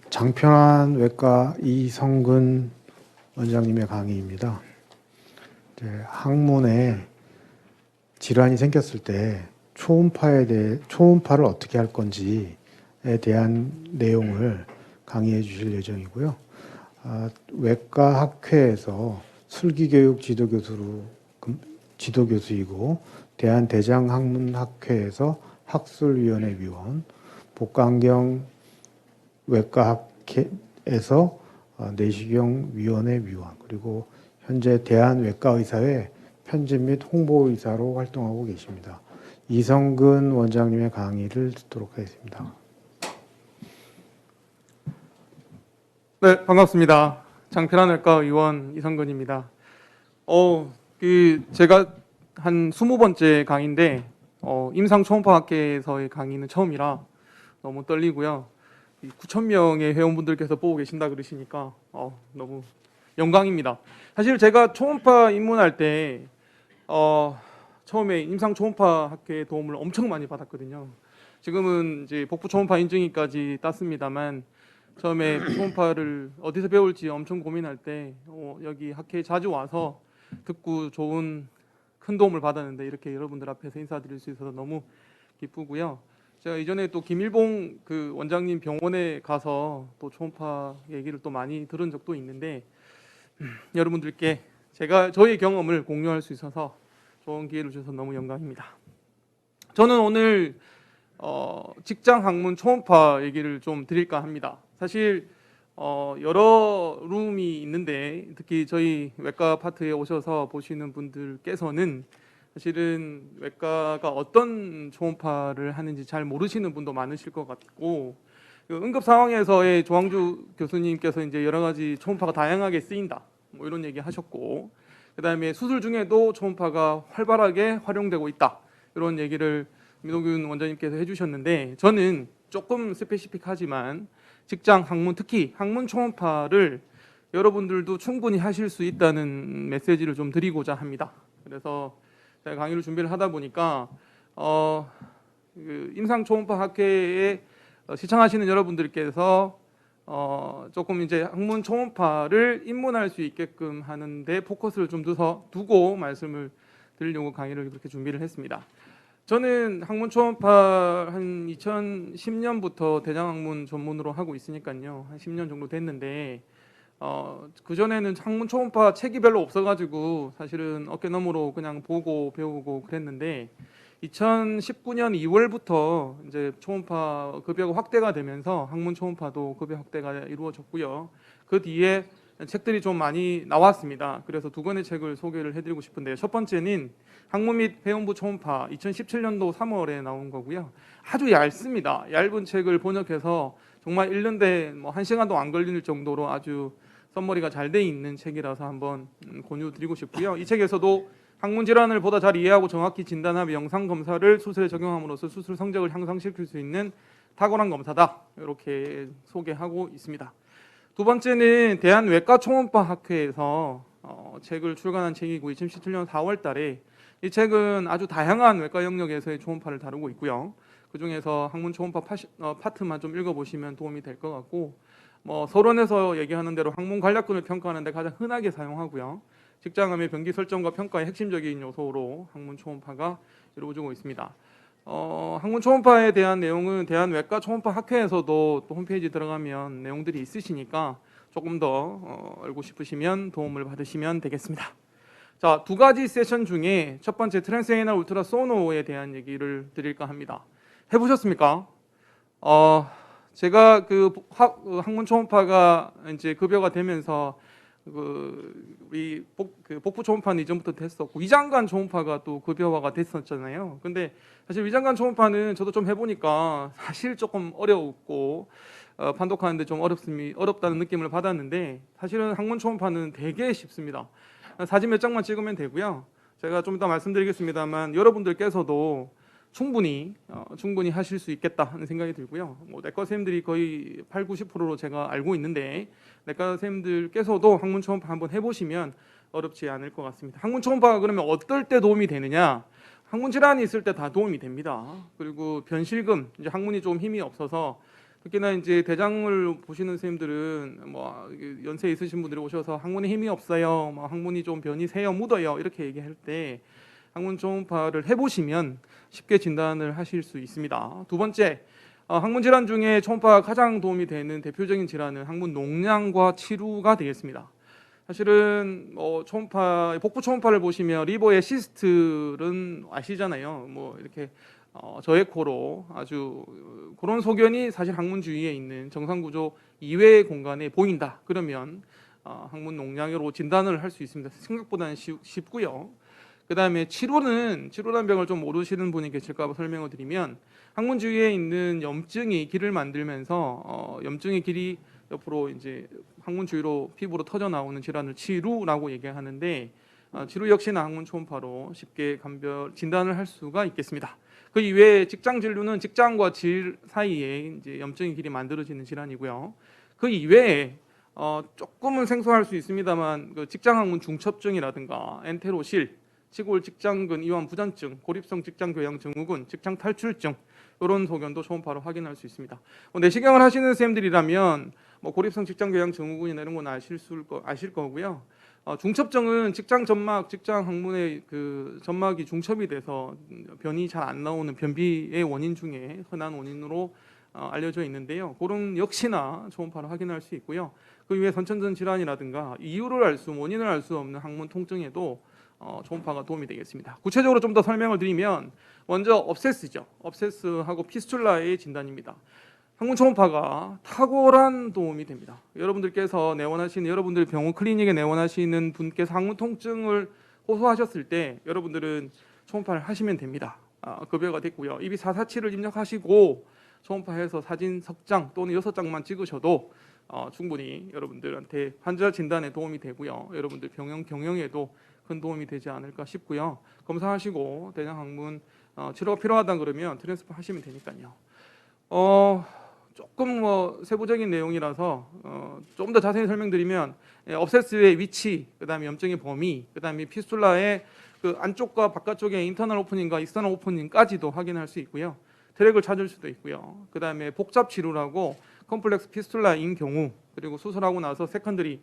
장편환 외과 이성근 원장님의 강의입니다. 항문에 질환이 생겼을 때 초음파를 어떻게 할 건지에 대한 내용을 강의해 주실 예정이고요. 외과 학회에서 슬기교육 지도교수이고 대한대장학문학회에서 학술위원회 위원, 복강경 외과학회에서 내시경 위원회 위원, 그리고 현재 대한외과의사회 편집 및 홍보의사로 활동하고 계십니다. 이성근 원장님의 강의를 듣도록 하겠습니다. 네, 반갑습니다. 장편환 외과 의원 이성근입니다. 제가 한 20번째 강의인데 임상 초음파 학회에서의 강의는 처음이라 너무 떨리고요. 9,000명의 회원분들께서 보고 계신다 그러시니까 너무 영광입니다. 사실 제가 초음파 입문할 때 처음에 임상 초음파 학회의 도움을 엄청 많이 받았거든요. 지금은 이제 복부 초음파 인증위까지 땄습니다만 처음에 초음파를 어디서 배울지 엄청 고민할 때 여기 학회에 자주 와서 듣고 좋은 큰 도움을 받았는데 이렇게 여러분들 앞에서 인사드릴 수 있어서 너무 기쁘고요. 제가 이전에 또 김일봉 그 원장님 병원에 가서 또 초음파 얘기를 또 많이 들은 적도 있는데 여러분들께 저의 경험을 공유할 수 있어서 좋은 기회를 주셔서 너무 영광입니다. 저는 오늘 직장 항문 초음파 얘기를 좀 드릴까 합니다. 사실 여러 룸이 있는데 특히 저희 외과 파트에 오셔서 보시는 분들께서는 사실은 외과가 어떤 초음파를 하는지 잘 모르시는 분도 많으실 것 같고 응급 상황에서의 조항주 교수님께서 이제 여러 가지 초음파가 다양하게 쓰인다 뭐 이런 얘기 하셨고 그다음에 수술 중에도 초음파가 활발하게 활용되고 있다 이런 얘기를 민호균 원장님께서 해주셨는데 저는 조금 스페시픽하지만 직장 항문 특히 항문 초음파를 여러분들도 충분히 하실 수 있다는 메시지를 좀 드리고자 합니다. 그래서 제가 강의를 준비를 하다 보니까 임상 초음파 학회에 시청하시는 여러분들께서 조금 이제 항문 초음파를 입문할 수 있게끔 하는데 포커스를 좀 두고 말씀을 드리려고 강의를 그렇게 준비를 했습니다. 저는 항문 초음파 한 2010년부터 대장학문 전문으로 하고 있으니까요. 한 10년 정도 됐는데 그전에는 항문 초음파 책이 별로 없어가지고 사실은 어깨너머로 그냥 보고 배우고 그랬는데 2019년 2월부터 이제 초음파 급여가 확대가 되면서 항문 초음파도 급여 확대가 이루어졌고요. 그 뒤에 책들이 좀 많이 나왔습니다. 그래서 두 권의 책을 소개를 해드리고 싶은데요. 첫 번째는 항문 및 회음부 초음파 2017년도 3월에 나온 거고요. 아주 얇습니다. 얇은 책을 번역해서 정말 읽는데 뭐 1시간도 안 걸릴 정도로 아주 썸머리가 잘 돼 있는 책이라서 한번 권유드리고 싶고요. 이 책에서도 항문 질환을 보다 잘 이해하고 정확히 진단하며 영상 검사를 수술에 적용함으로써 수술 성적을 향상시킬 수 있는 탁월한 검사다. 이렇게 소개하고 있습니다. 두 번째는 대한외과 초음파 학회에서 책을 출간한 책이고 2017년 4월 달에 이 책은 아주 다양한 외과 영역에서의 초음파를 다루고 있고요. 그중에서 항문 초음파 파트만 좀 읽어보시면 도움이 될 것 같고 서론에서 얘기하는 대로 항문 관략근을 평가하는 데 가장 흔하게 사용하고요. 직장암의 병기 설정과 평가의 핵심적인 요소로 항문 초음파가 이루어지고 있습니다. 항문 초음파에 대한 내용은 대한외과 초음파 학회에서도 또 홈페이지 들어가면 내용들이 있으시니까 조금 더 알고 싶으시면 도움을 받으시면 되겠습니다. 자, 두 가지 세션 중에 첫 번째 트랜스에이널 울트라 소노에 대한 얘기를 드릴까 합니다. 해보셨습니까? 제가 항문 초음파가 이제 급여가 되면서 우리 복부 초음파는 이전부터 됐었고 위장관 초음파가 또 급여화가 됐었잖아요. 근데 사실 위장관 초음파는 저도 좀 해보니까 사실 조금 어렵고 판독하는데 좀 어렵다는 느낌을 받았는데 사실은 항문 초음파는 되게 쉽습니다. 사진 몇 장만 찍으면 되고요. 제가 좀 이따 말씀드리겠습니다만 여러분들께서도 충분히 하실 수 있겠다 하는 생각이 들고요. 내과 선생님들이 거의 80-90%로 제가 알고 있는데 내과 선생님들께서도 항문 초음파 한번 해보시면 어렵지 않을 것 같습니다. 항문 초음파가 그러면 어떨 때 도움이 되느냐? 항문 질환이 있을 때 다 도움이 됩니다. 그리고 변실금, 이제 항문이 좀 힘이 없어서 특히나 이제 대장을 보시는 선생님들은 뭐 연세 있으신 분들이 오셔서 항문에 힘이 없어요, 뭐 항문이 좀 변이 새요, 묻어요 이렇게 얘기할 때 항문 초음파를 해보시면 쉽게 진단을 하실 수 있습니다. 두 번째, 항문 질환 중에 초음파가 가장 도움이 되는 대표적인 질환은 항문 농양과 치루가 되겠습니다. 사실은 초음파, 복부 초음파를 보시면 리버의 시스트는 아시잖아요. 뭐 이렇게 저에코로 아주 그런 소견이 사실 항문 주위에 있는 정상 구조 이외의 공간에 보인다. 그러면 항문 농양으로 진단을 할 수 있습니다. 생각보다는 쉽고요. 그 다음에 치루라는 병을 좀 모르시는 분이 계실까 봐 설명을 드리면 항문 주위에 있는 염증이 길을 만들면서 염증의 길이 옆으로 이제 항문 주위로 피부로 터져 나오는 질환을 치루라고 얘기하는데 치루 역시나 항문 초음파로 쉽게 진단을 할 수가 있겠습니다. 그 이외에 직장 진루는 직장과 질 사이에 이제 염증의 길이 만들어지는 질환이고요. 그 이외에 조금은 생소할 수 있습니다만 그 직장 항문 중첩증이라든가 엔테로실, 치골 직장근 이완 부전증, 고립성 직장 교양 증후군, 직장 탈출증 이런 소견도 초음파로 확인할 수 있습니다. 내시경을 하시는 선생님들이라면 고립성 직장 교양 증후군이나 이런 건 아실 거고요. 중첩증은 직장 점막, 직장 항문의 그 점막이 중첩이 돼서 변이 잘 안 나오는 변비의 원인 중에 흔한 원인으로 알려져 있는데요. 그런 역시나 초음파로 확인할 수 있고요. 그 이외에 선천전 질환이라든가 원인을 알 수 없는 항문 통증에도 초음파가 도움이 되겠습니다. 구체적으로 좀 더 설명을 드리면 먼저 업세스죠. 업세스하고 피스툴라의 진단입니다. 항문 초음파가 탁월한 도움이 됩니다. 여러분들 병원 클리닉에 내원하시는 분께서 항문 통증을 호소하셨을 때 여러분들은 초음파를 하시면 됩니다. 급여가 됐고요. EB447을 입력하시고 초음파해서 사진 석 장 또는 6장만 찍으셔도 충분히 여러분들한테 환자 진단에 도움이 되고요. 여러분들 병영 경영에도 큰 도움이 되지 않을까 싶고요. 검사하시고 대장 항문 치료가 필요하다 그러면 트랜스퍼 하시면 되니까요. 조금 세부적인 내용이라서 좀 더 자세히 설명드리면 업세스의 위치, 그다음에 염증의 범위, 그다음에 피스툴라의 그 안쪽과 바깥쪽의 인터널 오프닝과 익스터널 오프닝까지도 확인할 수 있고요. 트랙을 찾을 수도 있고요. 그다음에 복잡 치료라고 컴플렉스 피스툴라인 경우, 그리고 수술하고 나서 세컨더리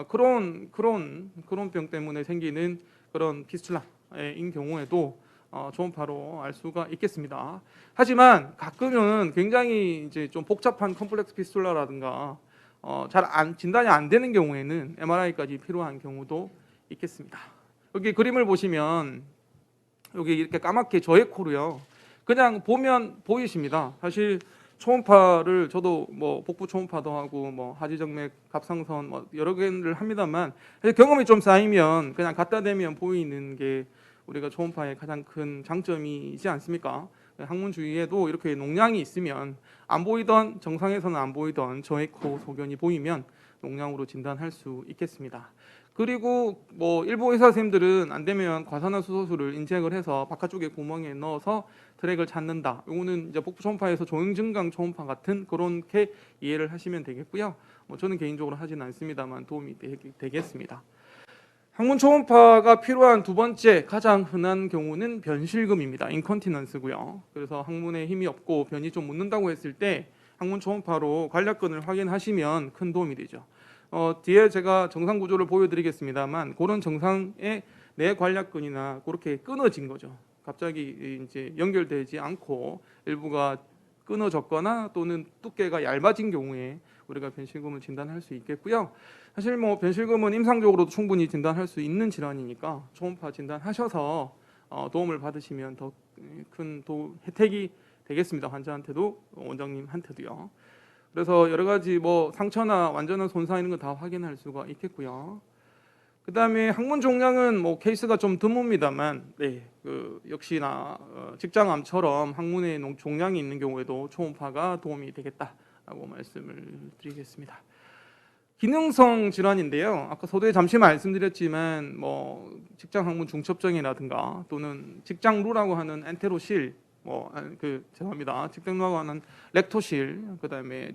그런 병 때문에 생기는 그런 피스툴라인 경우에도 초음파로 알 수가 있겠습니다. 하지만 가끔은 굉장히 이제 좀 복잡한 컴플렉스 피스툴라라든가 진단이 안 되는 경우에는 MRI까지 필요한 경우도 있겠습니다. 여기 그림을 보시면 여기 이렇게 까맣게 저에코로요. 그냥 보면 보이십니다. 사실 초음파를 저도 복부 초음파도 하고 하지정맥, 갑상선 여러 개를 합니다만 사실 경험이 좀 쌓이면 그냥 갖다 대면 보이는 게 우리가 초음파의 가장 큰 장점이지 않습니까? 항문 주위에도 이렇게 농양이 있으면 정상에서는 안 보이던 저에코 소견이 보이면 농양으로 진단할 수 있겠습니다. 그리고 일부 의사 선생님들은 안 되면 과산화수소수를 인젝을 해서 바깥쪽에 구멍에 넣어서 트랙을 찾는다. 이거는 이제 복부 초음파에서 조형증강 초음파 같은 그렇게 이해를 하시면 되겠고요. 저는 개인적으로 하지는 않습니다만 도움이 되겠습니다. 항문 초음파가 필요한 두 번째 가장 흔한 경우는 변실금입니다. 인컨티넌스고요. 그래서 항문에 힘이 없고 변이 좀 묻는다고 했을 때 항문 초음파로 관략근을 확인하시면 큰 도움이 되죠. 뒤에 제가 정상 구조를 보여드리겠습니다만 그런 정상의 내 관략근이나 그렇게 끊어진 거죠. 갑자기 이제 연결되지 않고 일부가 끊어졌거나 또는 두께가 얇아진 경우에 우리가 변실금을 진단할 수 있겠고요. 사실 변실금은 임상적으로도 충분히 진단할 수 있는 질환이니까 초음파 진단하셔서 도움을 받으시면 더 큰 혜택이 되겠습니다. 환자한테도 원장님한테도요. 그래서 여러 가지 상처나 완전한 손상 이런 거 다 확인할 수가 있겠고요. 그다음에 항문 종양은 케이스가 좀 드뭅니다만 역시나 직장암처럼 항문에 종양이 있는 경우에도 초음파가 도움이 되겠다라고 말씀을 드리겠습니다. 기능성 질환인데요. 아까 서두에 잠시 말씀드렸지만 직장 항문 중첩증이라든가 또는 직장루라고 하는 엔테로실 직장루라고 하는 렉토실, 그다음에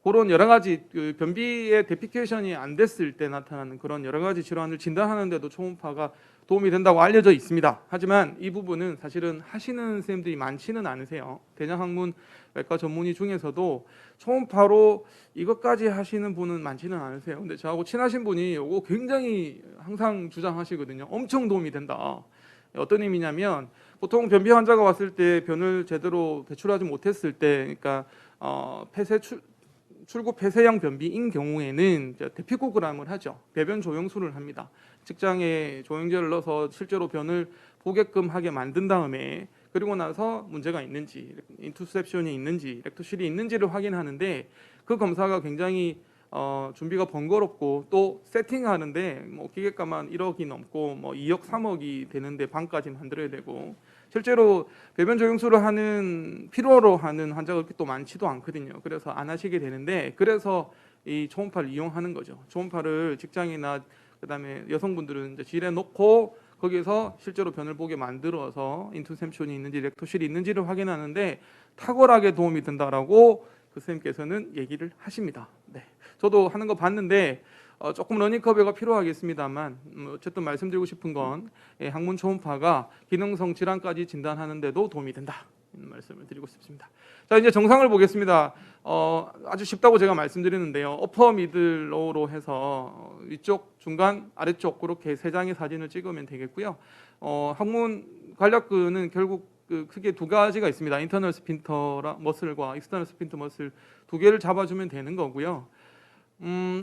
그런 여러 가지 변비의 데피케이션이 안 됐을 때 나타나는 그런 여러 가지 질환을 진단하는데도 초음파가 도움이 된다고 알려져 있습니다. 하지만 이 부분은 사실은 하시는 선생님들이 많지는 않으세요. 대장학문 외과 전문의 중에서도 초음파로 이것까지 하시는 분은 많지는 않으세요. 근데 저하고 친하신 분이 이거 굉장히 항상 주장하시거든요. 엄청 도움이 된다. 어떤 의미냐면 보통 변비 환자가 왔을 때 변을 제대로 배출하지 못했을 때, 그러니까 출구 폐쇄형 변비인 경우에는 데피코그램을 하죠. 배변 조영술을 합니다. 직장에 조영제를 넣어서 실제로 변을 보게끔 하게 만든 다음에 그리고 나서 문제가 있는지, 인투셉션이 있는지, 렉토실이 있는지를 확인하는데 그 검사가 굉장히 준비가 번거롭고 또 세팅하는데 뭐 기계값만 1억이 넘고 뭐 2억 3억이 되는데 반까지 만들어야 되고 실제로 배변 조영술을 하는 필요로 하는 환자가 그렇게 또 많지도 않거든요. 그래서 안 하시게 되는데 그래서 이 초음파를 이용하는 거죠. 초음파를 직장이나 그다음에 여성분들은 이제 질에 놓고 거기에서 실제로 변을 보게 만들어서 인투셉션이 있는지 렉토실이 있는지를 확인하는데 탁월하게 도움이 된다라고 그 선생님께서는 얘기를 하십니다. 네, 저도 하는 거 봤는데 조금 러닝커브가 필요하겠습니다만 어쨌든 말씀드리고 싶은 건 항문 초음파가 기능성 질환까지 진단하는데도 도움이 된다. 이런 말씀을 드리고 싶습니다. 자, 이제 정상을 보겠습니다. 아주 쉽다고 제가 말씀드리는데요. 어퍼 미들 로우로 해서 위쪽, 중간, 아래쪽 그렇게 세 장의 사진을 찍으면 되겠고요. 항문 관략근은 결국 크게 두 가지가 있습니다. 인터널 스핀터 머슬과 익스터널 스핀터 머슬 두 개를 잡아주면 되는 거고요.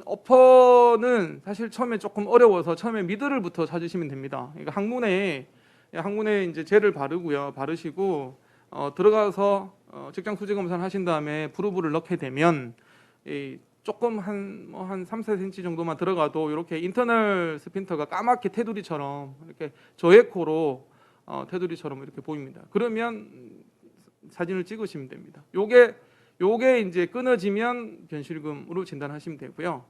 어퍼는 사실 처음에 조금 어려워서 처음에 미들을부터 찾으시면 됩니다. 그러니까 항문에 이제 젤을 바르시고 들어가서 직장 수지 검사를 하신 다음에 프루브를 넣게 되면 조금 한 3, 4cm 정도만 들어가도 이렇게 인터널 스핀터가 까맣게 테두리처럼 이렇게 저에코로 테두리처럼 이렇게 보입니다. 그러면 사진을 찍으시면 됩니다. 요게 이제 끊어지면 변실금으로 진단하시면 되고요.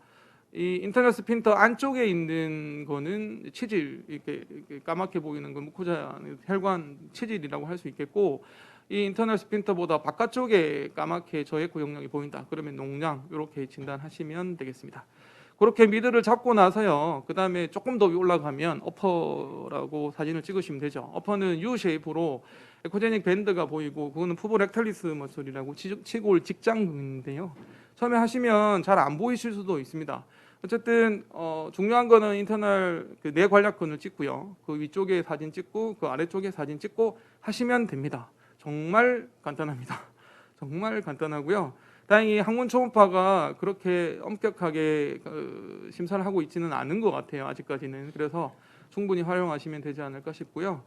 이 인터널 스핀터 안쪽에 있는 거는 치질, 이렇게 까맣게 보이는 건 무코자 혈관 치질이라고 할 수 있겠고, 이 인터널 스핀터보다 바깥쪽에 까맣게 저액구 영역이 보인다. 그러면 농양 이렇게 진단하시면 되겠습니다. 그렇게 미드를 잡고 나서요. 그 다음에 조금 더 올라가면 어퍼라고 사진을 찍으시면 되죠. 어퍼는 U 쉐입으로 에코제닉 밴드가 보이고 그거는 푸보 렉탈리스 머슬이라고 치고 올 직장근인데요. 처음에 하시면 잘 안 보이실 수도 있습니다. 어쨌든 중요한 거는 인터널 그 뇌관략근을 찍고요. 그 위쪽에 사진 찍고 그 아래쪽에 사진 찍고 하시면 됩니다. 정말 간단합니다. 정말 간단하고요. 다행히 항문 초음파가 그렇게 엄격하게 심사를 하고 있지는 않은 것 같아요. 아직까지는. 그래서 충분히 활용하시면 되지 않을까 싶고요.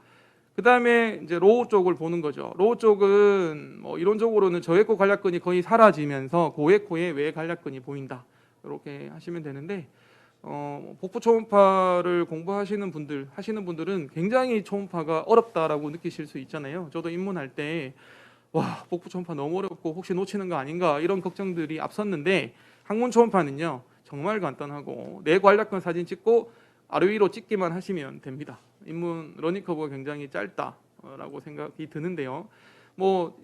그 다음에 이제 로우 쪽을 보는 거죠. 로우 쪽은 뭐 이론적으로는 저에코 관략근이 거의 사라지면서 고에코의 외 관략근이 보인다. 이렇게 하시면 되는데 복부 초음파를 공부하시는 분들은 굉장히 초음파가 어렵다라고 느끼실 수 있잖아요. 저도 입문할 때 와, 복부 초음파 너무 어렵고 혹시 놓치는 거 아닌가 이런 걱정들이 앞섰는데 항문 초음파는요 정말 간단하고 뇌관략근 사진 찍고 아래 위로 찍기만 하시면 됩니다. 입문 러닝커브가 굉장히 짧다라고 생각이 드는데요. 뭐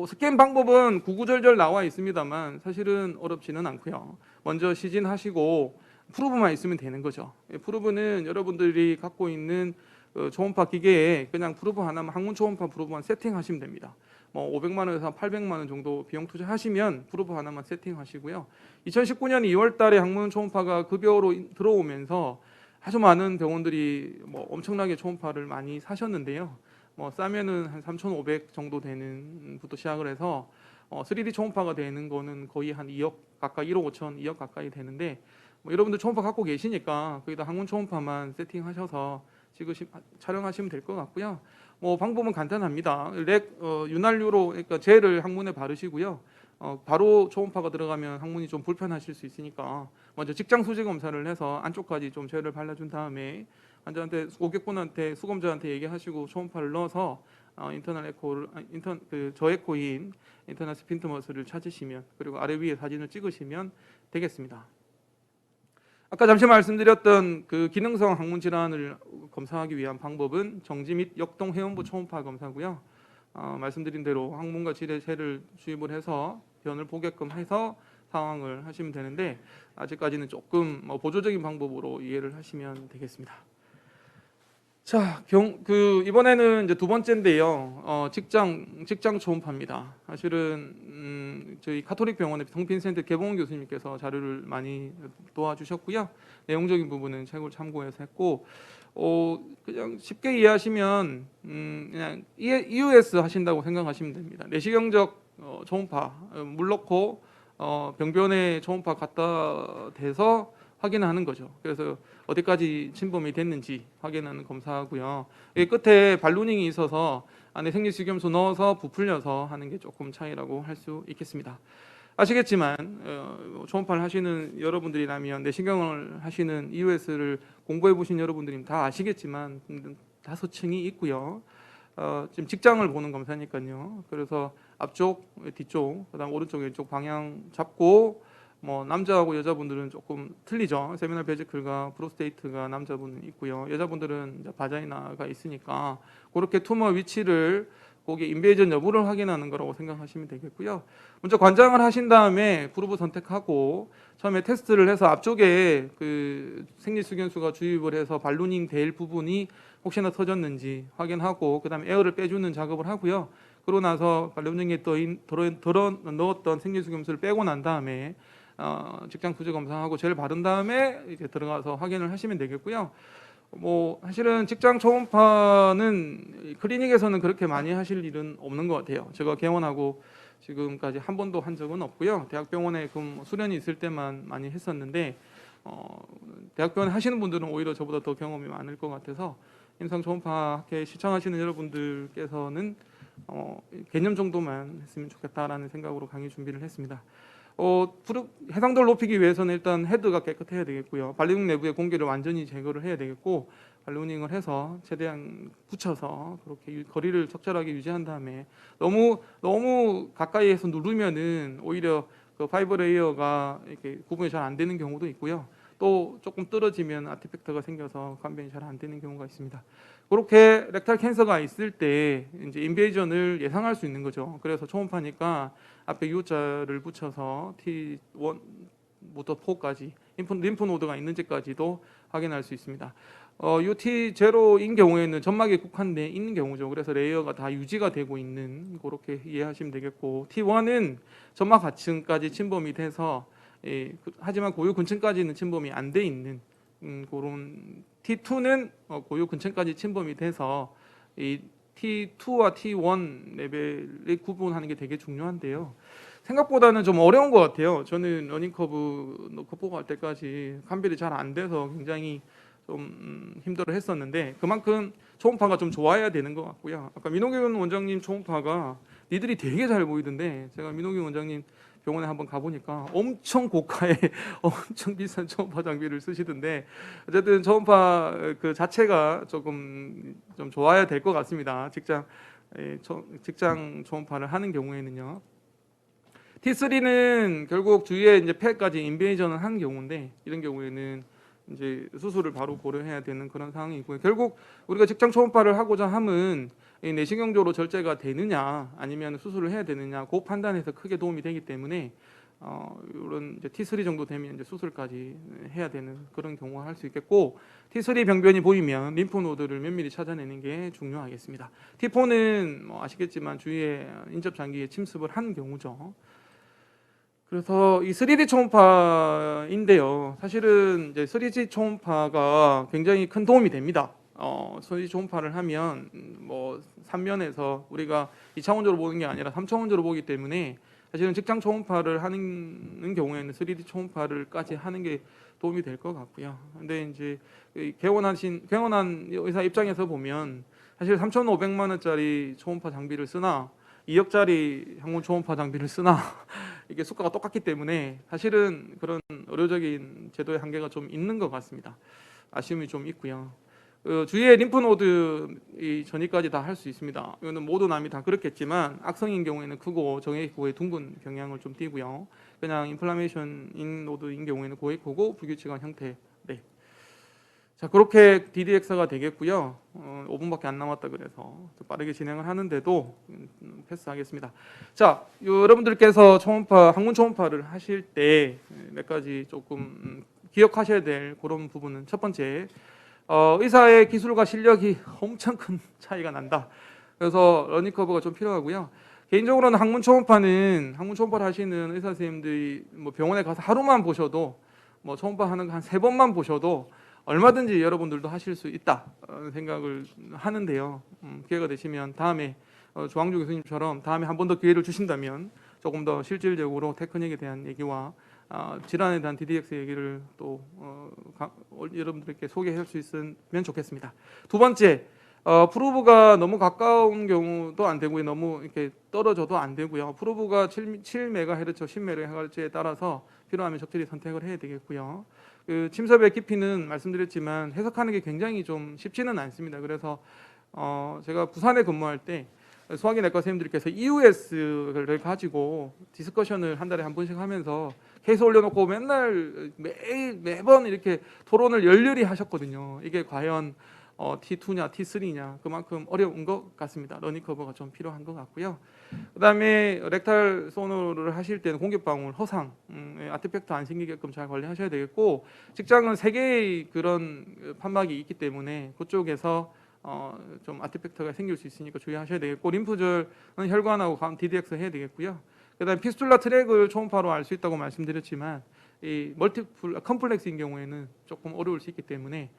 스캔 방법은 구구절절 나와 있습니다만 사실은 어렵지는 않고요. 먼저 시진하시고 프루브만 있으면 되는 거죠. 프루브는 여러분들이 갖고 있는 초음파 기계에 그냥 프루브 하나만 항문 초음파 프루브만 세팅하시면 됩니다. 뭐 500만 원에서 800만 원 정도 비용 투자하시면 프루브 하나만 세팅하시고요. 2019년 2월 달에 항문 초음파가 급여로 들어오면서 아주 많은 병원들이 뭐 엄청나게 초음파를 많이 사셨는데요. 뭐 싸면은 한 3,500 정도 되는 부터 시작을 해서 3D 초음파가 되는 거는 거의 한 2억 가까이 1억 5천 2억 가까이 되는데 뭐 여러분들 초음파 갖고 계시니까 거기다 항문 초음파만 세팅하셔서 촬영하시면 될 것 같고요. 뭐 방법은 간단합니다. 윤활유로 그러니까 젤을 항문에 바르시고요. 바로 초음파가 들어가면 항문이 좀 불편하실 수 있으니까 먼저 직장 수지 검사를 해서 안쪽까지 좀 젤을 발라준 다음에 환자한테 고객분한테 수검자한테 얘기하시고 초음파를 넣어서 인터널 에코를 저에코인 인터널 스핀터 머슬을 찾으시면 그리고 아래 위에 사진을 찍으시면 되겠습니다. 아까 잠시 말씀드렸던 그 기능성 항문 질환을 검사하기 위한 방법은 정지 및 역동 회원부 초음파 검사고요. 말씀드린 대로 항문과 질에 젤을 주입을 해서 변을 보게끔 해서 상황을 하시면 되는데 아직까지는 조금 보조적인 방법으로 이해를 하시면 되겠습니다. 자, 이번에는 이제 두 번째인데요. 직장 초음파입니다. 사실은 저희 카톨릭 병원의 성빈센터 개봉 교수님께서 자료를 많이 도와주셨고요. 내용적인 부분은 책을 참고해서 했고, 그냥 쉽게 이해하시면 그냥 EUS 하신다고 생각하시면 됩니다. 내시경적 초음파 물 넣고 병변에 초음파 갖다 대서 확인하는 거죠. 그래서 어디까지 침범이 됐는지 확인하는 검사하고요. 이 끝에 발루닝이 있어서 안에 생리식염수 넣어서 부풀려서 하는 게 조금 차이라고 할 수 있겠습니다. 아시겠지만 초음파를 하시는 여러분들이라면 내시경을 하시는 EUS를 공부해 보신 여러분들이 다 아시겠지만 5층이 있고요. 지금 직장을 보는 검사니까요. 그래서 앞쪽, 뒤쪽, 그다음 오른쪽, 왼쪽 방향 잡고 뭐 남자하고 여자분들은 조금 틀리죠. 세미널 베지클과 프로스테이트가 남자분은 있고요. 여자분들은 이제 바자이나가 있으니까 그렇게 투머 위치를 거기 인베이전 여부를 확인하는 거라고 생각하시면 되겠고요. 먼저 관장을 하신 다음에 그룹을 선택하고 처음에 테스트를 해서 앞쪽에 그 생리수견수가 주입을 해서 발루닝 될 부분이 혹시나 터졌는지 확인하고 그다음에 에어를 빼주는 작업을 하고요. 그러고 나서 발루닝에 넣었던 생리수견수를 빼고 난 다음에 직장 투자 검사하고 젤 바른 다음에 이제 들어가서 확인을 하시면 되겠고요. 뭐 사실은 직장 초음파는 클리닉에서는 그렇게 많이 하실 일은 없는 것 같아요. 제가 개원하고 지금까지 한 번도 한 적은 없고요. 대학병원에 수련이 있을 때만 많이 했었는데 대학병원 하시는 분들은 오히려 저보다 더 경험이 많을 것 같아서 임상 초음파 학회 시청하시는 여러분들께서는 개념 정도만 했으면 좋겠다라는 생각으로 강의 준비를 했습니다. 해상도를 높이기 위해서는 일단 헤드가 깨끗해야 되겠고요. 발루닝 내부의 공기를 완전히 제거를 해야 되겠고 발루닝을 해서 최대한 붙여서 그렇게 거리를 적절하게 유지한 다음에 너무 가까이에서 누르면은 오히려 그 파이버 레이어가 이렇게 구분이 잘 안 되는 경우도 있고요. 또 조금 떨어지면 아티팩트가 생겨서 감변이 잘 안 되는 경우가 있습니다. 그렇게 렉탈 캔서가 있을 때 이제 인베이전을 예상할 수 있는 거죠. 그래서 초음파니까 앞에 U자를 붙여서 T1부터 4까지 림프 노드가 있는지까지도 확인할 수 있습니다. UT0인 경우에는 점막에 국한돼 있는 경우죠. 그래서 레이어가 다 유지가 되고 있는 그렇게 이해하시면 되겠고 T1은 점막 하층까지 침범이 돼서 하지만 고유 근층까지는 침범이 안 돼 있는 그런 T2는 고유 근층까지 침범이 돼서 이 T2와 T1 레벨을 구분하는 게 되게 중요한데요. 생각보다는 좀 어려운 것 같아요. 저는 러닝커브 넣고 보고 할 때까지 감별이 잘 안 돼서 굉장히 좀 힘들어 했었는데 그만큼 초음파가 좀 좋아야 되는 것 같고요. 아까 민호균 원장님 초음파가 니들이 되게 잘 보이던데 제가 민호균 원장님 병원에 한번 가보니까 엄청 고가의 엄청 비싼 초음파 장비를 쓰시던데 어쨌든 초음파 그 자체가 조금 좀 좋아야 될 것 같습니다. 직장 초음파를 하는 경우에는요. T3는 결국 주위에 이제 폐까지 인베이전을 한 경우인데 이런 경우에는 이제 수술을 바로 고려해야 되는 그런 상황이 있고요. 결국 우리가 직장 초음파를 하고자 함은 내시경적으로 절제가 되느냐 아니면 수술을 해야 되느냐 그 판단에서 크게 도움이 되기 때문에 이런 이제 T3 정도 되면 이제 수술까지 해야 되는 그런 경우가 할 수 있겠고 T3 병변이 보이면 림프노드를 면밀히 찾아내는 게 중요하겠습니다. T4는 뭐 아시겠지만 주위에 인접 장기에 침습을 한 경우죠. 그래서 이 3D 초음파인데요. 사실은 이제 3D 초음파가 굉장히 큰 도움이 됩니다. 3D 초음파를 하면 뭐 3면에서 우리가 2차원적으로 보는 게 아니라 3차원적으로 보기 때문에 사실은 직장 초음파를 하는 경우에는 3D 초음파를까지 하는 게 도움이 될 것 같고요. 근데 이제 개원한 의사 입장에서 보면 사실 3,500만 원짜리 초음파 장비를 쓰나 2억짜리 항문 초음파 장비를 쓰나 이게 수가가 똑같기 때문에 사실은 그런 의료적인 제도의 한계가 좀 있는 것 같습니다. 아쉬움이 좀 있고요. 주위에 림프노드 전이까지 다 할 수 있습니다. 이거는 모든 암이 다 그렇겠지만 악성인 경우에는 크고 정액고의 둥근 경향을 좀 띠고요. 그냥 인플라메이션인 노드인 경우에는 고액고고 불규칙한 형태. 네. 자 그렇게 DDX가 되겠고요. 5분밖에 안 남았다 그래서 좀 빠르게 진행을 하는데도 패스하겠습니다. 자 여러분들께서 항문 초음파를 하실 때 몇 가지 조금 기억하셔야 될 그런 부분은 첫 번째 의사의 기술과 실력이 엄청 큰 차이가 난다. 그래서 러닝커브가 좀 필요하고요. 개인적으로는 항문 초음파는 항문 초음파를 하시는 의사 선생님들이 뭐 병원에 가서 하루만 보셔도 뭐 초음파 하는 거 한 3번만 보셔도 얼마든지 여러분들도 하실 수 있다 생각을 하는데요. 기회가 되시면 다음에 조항조 교수님처럼 다음에 한 번 더 기회를 주신다면 조금 더 실질적으로 테크닉에 대한 얘기와 질환에 대한 DDX 얘기를 또 여러분들께 소개할 수 있으면 좋겠습니다. 두 번째, 프로브가 너무 가까운 경우도 안 되고요. 너무 이렇게 떨어져도 안 되고요. 프로브가 7MHz, 10MHz에 따라서 필요하면 적절히 선택을 해야 되겠고요. 그 침섭의 깊이는 말씀드렸지만 해석하는 게 굉장히 좀 쉽지는 않습니다. 그래서 제가 부산에 근무할 때 소화기내과 선생님들께서 EUS를 가지고 디스커션을 한 달에 한 번씩 하면서 케이스 올려놓고 맨날 매번 이렇게 토론을 열렬히 하셨거든요. 이게 과연 T2냐 T3냐 그만큼 어려운 것 같습니다. 러닝커버가 좀 필요한 것 같고요. 그다음에 렉탈 소노를 하실 때는 공격방울, 허상, 아티팩트 안 생기게끔 잘 관리하셔야 되겠고 직장은 3개의 그런 판막이 있기 때문에 그쪽에서 좀 아티팩트가 생길 수 있으니까 주의하셔야 되겠고 림프절은 혈관하고 DDX 해야 되겠고요. 그다음에 피스툴라 트랙을 초음파로 알 수 있다고 말씀드렸지만 이 멀티플 컴플렉스인 경우에는 조금 어려울 수 있기 때문에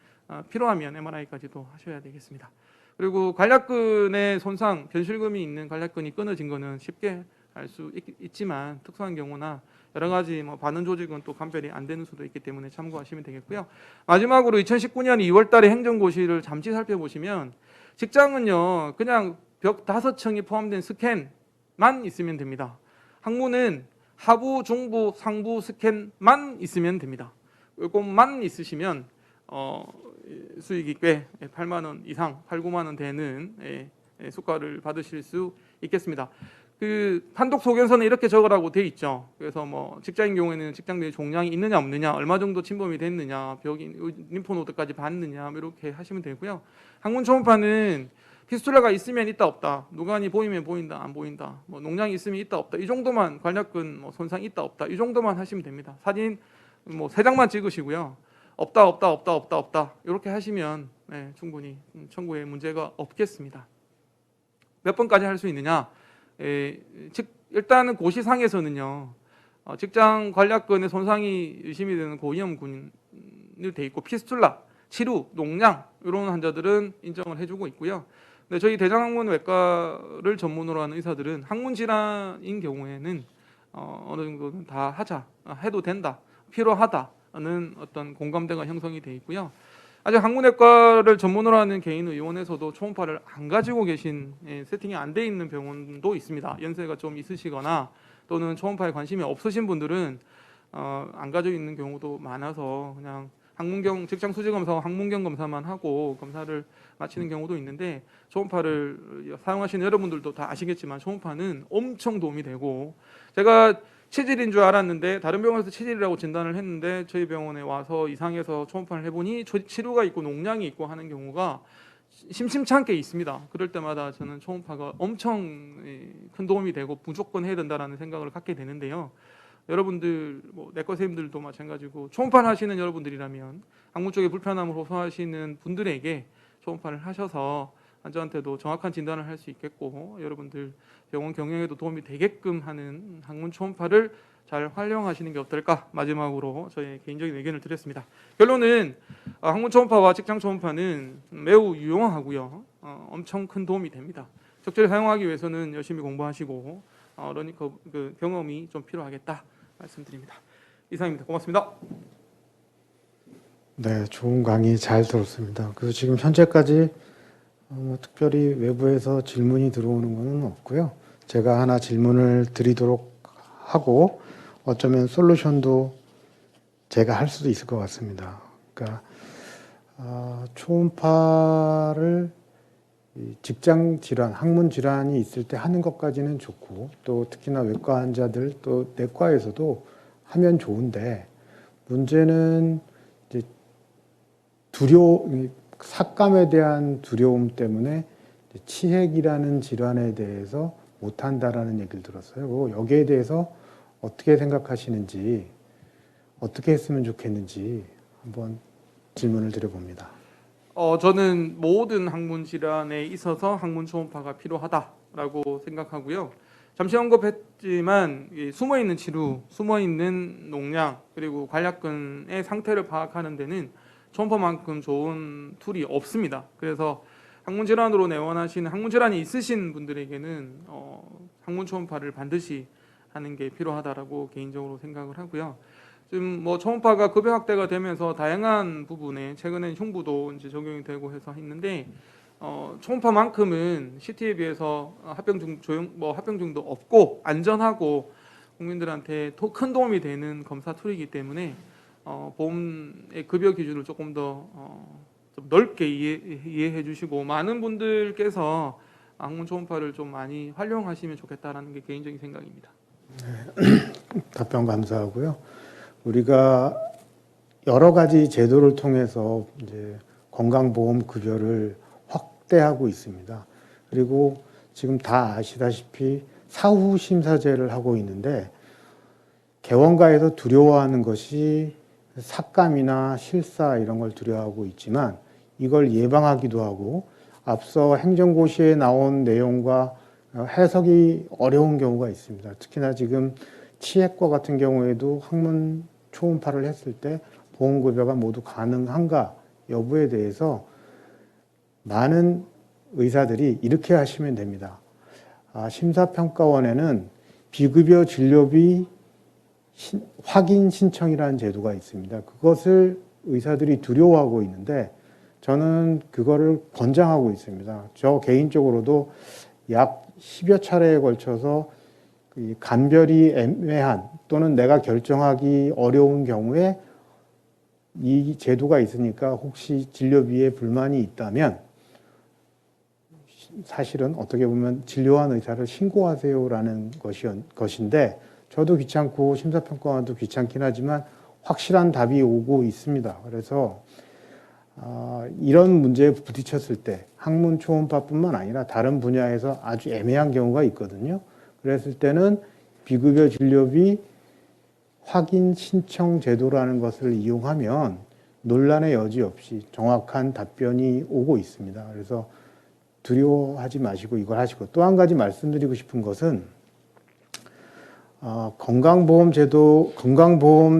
필요하면 MRI까지도 하셔야 되겠습니다. 그리고 관략근의 손상, 변실금이 있는 관략근이 끊어진 거는 쉽게 알 수 있지만 특수한 경우나 여러 가지 뭐 반응 조직은 또 감별이 안 되는 수도 있기 때문에 참고하시면 되겠고요. 마지막으로 2019년 2월달에 행정고시를 잠시 살펴보시면 직장은요 그냥 벽 5층이 포함된 스캔만 있으면 됩니다. 학문은 하부, 중부, 상부 스캔만 있으면 됩니다. 이것만 있으시면 수익이 꽤 8만 원 이상, 8, 9만 원 되는 수가를 받으실 수 있겠습니다. 그 판독 소견서는 이렇게 적으라고 돼 있죠. 그래서 뭐 직장인 경우에는 직장 내 종양이 있느냐 없느냐, 얼마 정도 침범이 됐느냐, 벽이 림프노드까지 봤느냐 이렇게 하시면 되고요. 항문 초음파는 피스툴라가 있으면 있다 없다, 누관이 보이면 보인다 안 보인다, 뭐 농양이 있으면 있다 없다 이 정도만 관략근 뭐 손상 있다 없다 이 정도만 하시면 됩니다. 사진 뭐 3장만 찍으시고요. 없다 이렇게 하시면 충분히 청구에 문제가 없겠습니다. 몇 번까지 할 수 있느냐? 일단은 고시상에서는요 직장 관략근에 손상이 의심이 되는 고위험군이 돼 있고 피스툴라, 치루, 농양 이런 환자들은 인정을 해주고 있고요. 근데 저희 대장학문외과를 전문으로 하는 의사들은 항문 질환인 경우에는 어느 정도는 다 해도 된다, 필요하다는 어떤 공감대가 형성이 돼 있고요. 아직 항문외과를 전문으로 하는 개인 의원에서도 초음파를 안 가지고 계신 세팅이 안 돼 있는 병원도 있습니다. 연세가 좀 있으시거나 또는 초음파에 관심이 없으신 분들은 안 가지고 있는 경우도 많아서 그냥 항문경 직장 수지 검사와 항문경 검사만 하고 검사를 마치는 경우도 있는데 초음파를 사용하시는 여러분들도 다 아시겠지만 초음파는 엄청 도움이 되고 제가 체질인 줄 알았는데 다른 병원에서 체질이라고 진단을 했는데 저희 병원에 와서 이상해서 초음파를 해보니 치루가 있고 농양이 있고 하는 경우가 심심찮게 있습니다. 그럴 때마다 저는 초음파가 엄청 큰 도움이 되고 무조건 해야 된다라는 생각을 갖게 되는데요. 여러분들 뭐 내과 선생님들도 마찬가지고 초음파를 하시는 여러분들이라면 항문 쪽에 불편함을 호소하시는 분들에게 초음파를 하셔서 환자한테도 정확한 진단을 할 수 있겠고 여러분들 병원 경영에도 도움이 되게끔 하는 항문 초음파를 잘 활용하시는 게 어떨까 마지막으로 저의 개인적인 의견을 드렸습니다. 결론은 항문 초음파와 직장 초음파는 매우 유용하고요. 엄청 큰 도움이 됩니다. 적절히 사용하기 위해서는 열심히 공부하시고 러닝커브 경험이 좀 필요하겠다 말씀드립니다. 이상입니다. 고맙습니다. 네, 좋은 강의 잘 들었습니다. 그래서 지금 현재까지 특별히 외부에서 질문이 들어오는 것은 없고요. 제가 하나 질문을 드리도록 하고 어쩌면 솔루션도 제가 할 수도 있을 것 같습니다. 그러니까 초음파를 직장 질환, 항문 질환이 있을 때 하는 것까지는 좋고 또 특히나 외과 환자들 또 내과에서도 하면 좋은데 문제는 이제 삭감에 대한 두려움 때문에 치핵이라는 질환에 대해서 못한다라는 얘기를 들었어요. 여기에 대해서 어떻게 생각하시는지, 어떻게 했으면 좋겠는지 한번 질문을 드려봅니다. 저는 모든 항문 질환에 있어서 항문 초음파가 필요하다라고 생각하고요. 잠시 언급했지만 이 숨어있는 치루, 숨어있는 농양 그리고 관략근의 상태를 파악하는 데는 초음파만큼 좋은 툴이 없습니다. 그래서 항문 질환으로 내원하시는 항문 질환이 있으신 분들에게는 항문 초음파를 반드시 하는 게 필요하다라고 개인적으로 생각을 하고요. 지금 뭐 초음파가 급여 확대가 되면서 다양한 부분에 최근엔 흉부도 이제 적용이 되고 해서 있는데 초음파만큼은 CT에 비해서 합병증도 없고 안전하고 국민들한테 큰 도움이 되는 검사 툴이기 때문에 보험의 급여 기준을 조금 더 좀 넓게 이해해 주시고 많은 분들께서 항문 초음파를 좀 많이 활용하시면 좋겠다라는 게 개인적인 생각입니다. 답변 감사하고요. 우리가 여러 가지 제도를 통해서 이제 건강보험 급여를 확대하고 있습니다. 그리고 지금 다 아시다시피 사후 심사제를 하고 있는데 개원가에서 두려워하는 것이 삭감이나 실사 이런 걸 두려워하고 있지만 이걸 예방하기도 하고 앞서 행정고시에 나온 내용과 해석이 어려운 경우가 있습니다. 특히나 지금 치핵과 같은 경우에도 항문 초음파를 했을 때 보험급여가 모두 가능한가 여부에 대해서 많은 의사들이 이렇게 하시면 됩니다. 심사평가원에는 비급여 진료비 확인 신청이라는 제도가 있습니다. 그것을 의사들이 두려워하고 있는데 저는 그거를 권장하고 있습니다. 저 개인적으로도 약 10여 차례에 걸쳐서 감별이 애매한 또는 내가 결정하기 어려운 경우에 이 제도가 있으니까 혹시 진료비에 불만이 있다면 사실은 어떻게 보면 진료한 의사를 신고하세요라는 것인데 저도 귀찮고 심사평가원도 귀찮긴 하지만 확실한 답이 오고 있습니다. 그래서 이런 문제에 부딪혔을 때 항문 초음파뿐만 아니라 다른 분야에서 아주 애매한 경우가 있거든요. 그랬을 때는 비급여 진료비 확인 신청 제도라는 것을 이용하면 논란의 여지 없이 정확한 답변이 오고 있습니다. 그래서 두려워하지 마시고 이걸 하시고 또 한 가지 말씀드리고 싶은 것은 건강보험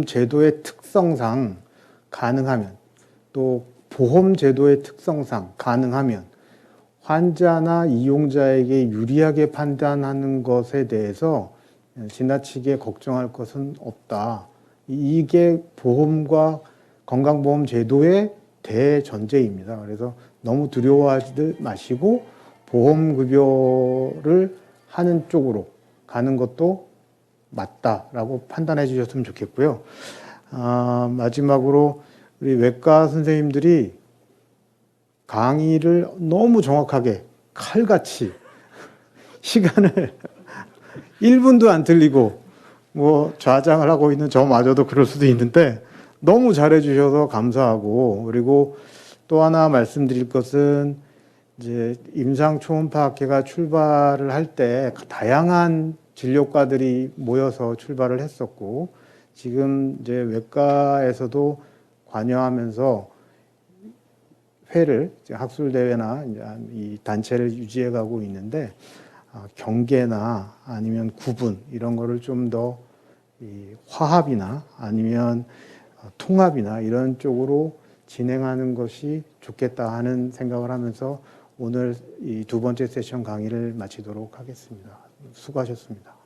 제도의 특성상 가능하면 또 보험 제도의 특성상 가능하면 환자나 이용자에게 유리하게 판단하는 것에 대해서 지나치게 걱정할 것은 없다. 이게 보험과 건강보험 제도의 대전제입니다. 그래서 너무 두려워하지 마시고 보험급여를 하는 쪽으로 가는 것도 맞다라고 판단해 주셨으면 좋겠고요. 마지막으로 우리 외과 선생님들이 강의를 너무 정확하게 칼같이 시간을 1분도 안 틀리고 뭐 좌장을 하고 있는 저마저도 그럴 수도 있는데 너무 잘해 주셔서 감사하고 그리고 또 하나 말씀드릴 것은 이제 임상 초음파 학회가 출발을 할 때 다양한 진료과들이 모여서 출발을 했었고 지금 이제 외과에서도 관여하면서 회를 학술 대회나 이 단체를 유지해 가고 있는데 경계나 아니면 구분 이런 거를 좀 더 화합이나 아니면 통합이나 이런 쪽으로 진행하는 것이 좋겠다 하는 생각을 하면서 오늘 이 두 번째 세션 강의를 마치도록 하겠습니다. 수고하셨습니다.